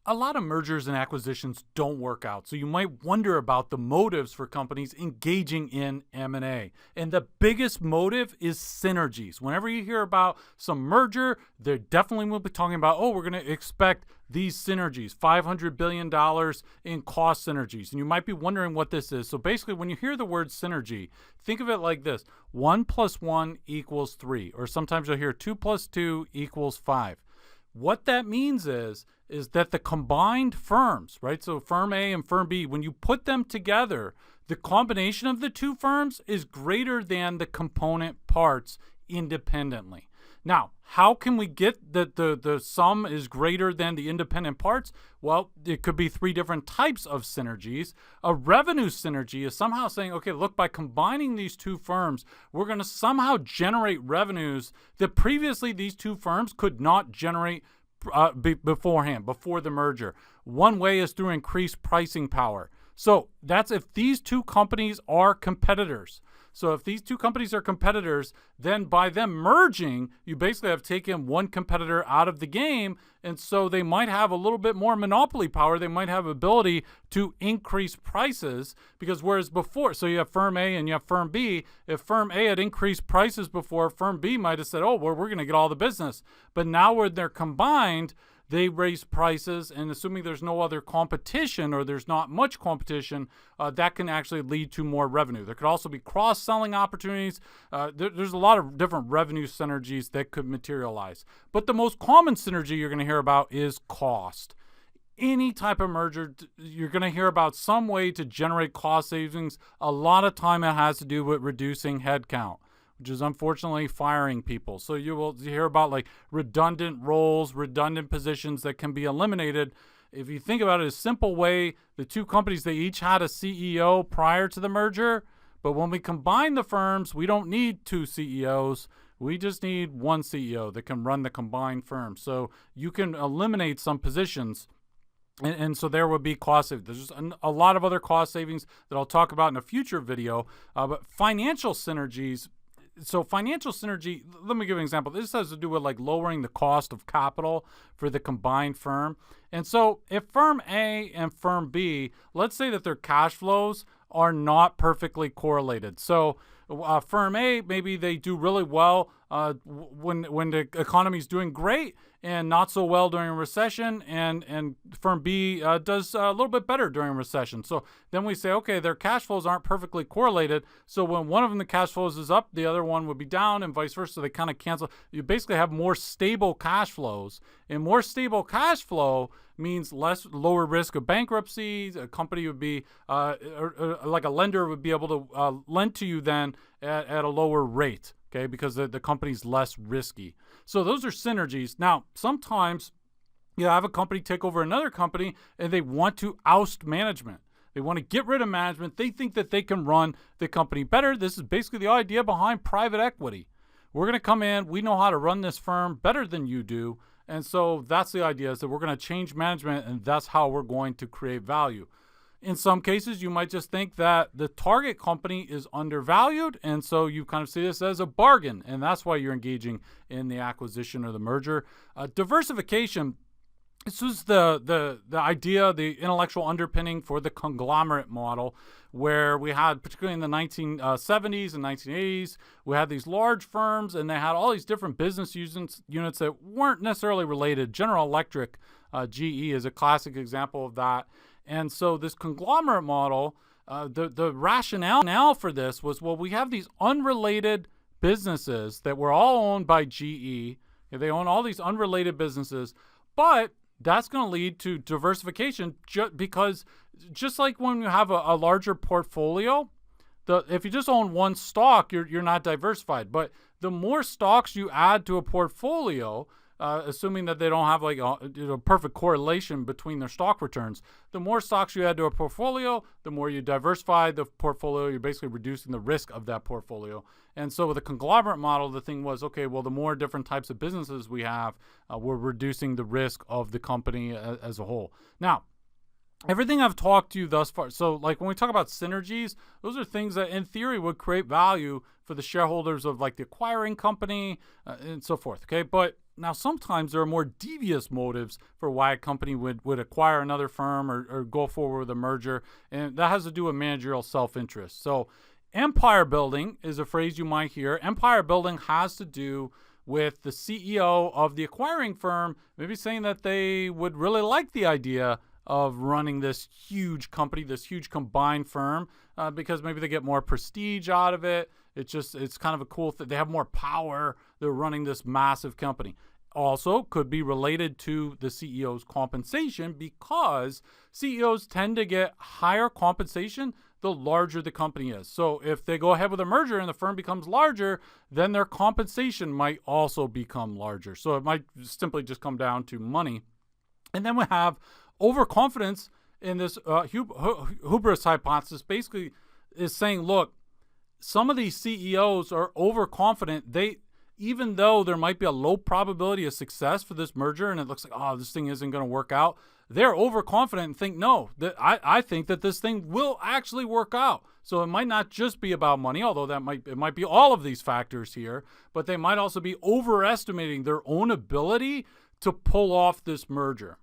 A lot of mergers and acquisitions don't work out, so you might wonder about the motives for companies engaging in M&A. And the biggest motive is synergies. Whenever you hear about some merger, they definitely will be talking about, oh, we're going to expect these synergies, $500 billion in cost synergies. And you might be wondering what this is. So basically, when you hear the word synergy, think of it like this: 1 + 1 = 3, or sometimes you'll hear 2 + 2 = 5. What that means is that the combined firms, right? So firm A and firm B, when you put them together, the combination of the two firms is greater than the component parts independently. Now, how can we get that the sum is greater than the independent parts? Well, it could be three different types of synergies. A revenue synergy is somehow saying, okay, look, by combining these two firms, we're going to somehow generate revenues that previously these two firms could not generate beforehand, before the merger. One way is through increased pricing power. So that's if these two companies are competitors. So if these two companies are competitors, then by them merging, you basically have taken one competitor out of the game. And so they might have a little bit more monopoly power. They might have ability to increase prices, because whereas before, so you have firm A and you have firm B. If firm A had increased prices before, firm B might have said, oh, well, we're going to get all the business. But now when they're combined, they raise prices, and assuming there's no other competition, or there's not much competition, that can actually lead to more revenue. There could also be cross-selling opportunities. There's a lot of different revenue synergies that could materialize. But the most common synergy you're going to hear about is cost. Any type of merger, you're going to hear about some way to generate cost savings. A lot of time it has to do with reducing headcount, which is unfortunately firing people. So you will hear about like redundant roles, redundant positions that can be eliminated. If you think about it, a simple way, the two companies, they each had a CEO prior to the merger, but when we combine the firms, we don't need two CEOs. We just need one CEO that can run the combined firm. So you can eliminate some positions. And so there would be cost savings. There's just a lot of other cost savings that I'll talk about in a future video. But financial synergies. So financial synergy, let me give an example. This has to do with like lowering the cost of capital for the combined firm. And so if firm A and firm B, let's say that their cash flows are not perfectly correlated. So firm A, maybe they do really well when the economy is doing great, and not so well during a recession, and firm B does a little bit better during a recession. So then we say, okay, their cash flows aren't perfectly correlated. So when one of them, the cash flows is up, the other one would be down, and vice versa. So they kind of cancel. You basically have more stable cash flows, and more stable cash flow means lower risk of bankruptcy. A company would be, like a lender would be able to lend to you then at a lower rate. Okay, because the company's less risky. So those are synergies. Now, sometimes you have a company take over another company and they want to oust management. They want to get rid of management. They think that they can run the company better. This is basically the idea behind private equity. We're going to come in. We know how to run this firm better than you do. And so that's the idea, is that we're going to change management, and that's how we're going to create value. In some cases, you might just think that the target company is undervalued, and so you kind of see this as a bargain, and that's why you're engaging in the acquisition or the merger. Diversification, this was the idea, the intellectual underpinning for the conglomerate model, where we had, particularly in the 1970s and 1980s, we had these large firms, and they had all these different business units that weren't necessarily related. General Electric, GE, is a classic example of that. And so this conglomerate model, the rationale for this was, well, we have these unrelated businesses that were all owned by GE. They own all these unrelated businesses, but that's going to lead to diversification because just like when you have a larger portfolio, if you just own one stock, you're not diversified. But the more stocks you add to a portfolio, assuming that they don't have like a perfect correlation between their stock returns, the more stocks you add to a portfolio, the more you diversify the portfolio. You're basically reducing the risk of that portfolio. And so with the conglomerate model, the thing was, okay, well, the more different types of businesses we have, we're reducing the risk of the company as a whole. Now, everything I've talked to you thus far, so like when we talk about synergies, those are things that in theory would create value for the shareholders of like the acquiring company and so forth, okay? But Now, sometimes there are more devious motives for why a company would acquire another firm or go forward with a merger, and that has to do with managerial self-interest. So empire building is a phrase you might hear. Empire building has to do with the CEO of the acquiring firm maybe saying that they would really like the idea of running this huge company, this huge combined firm, because maybe they get more prestige out of it. It's kind of a cool thing. They have more power. They're running this massive company. Also could be related to the CEO's compensation, because CEOs tend to get higher compensation the larger the company is. So if they go ahead with a merger and the firm becomes larger, then their compensation might also become larger. So it might simply just come down to money. And then we have overconfidence in this hubris hypothesis. Basically is saying, look, some of these CEOs are overconfident. Even though there might be a low probability of success for this merger and it looks like, oh, this thing isn't going to work out, they're overconfident and think, no, I think that this thing will actually work out. So it might not just be about money, although it might be all of these factors here, but they might also be overestimating their own ability to pull off this merger.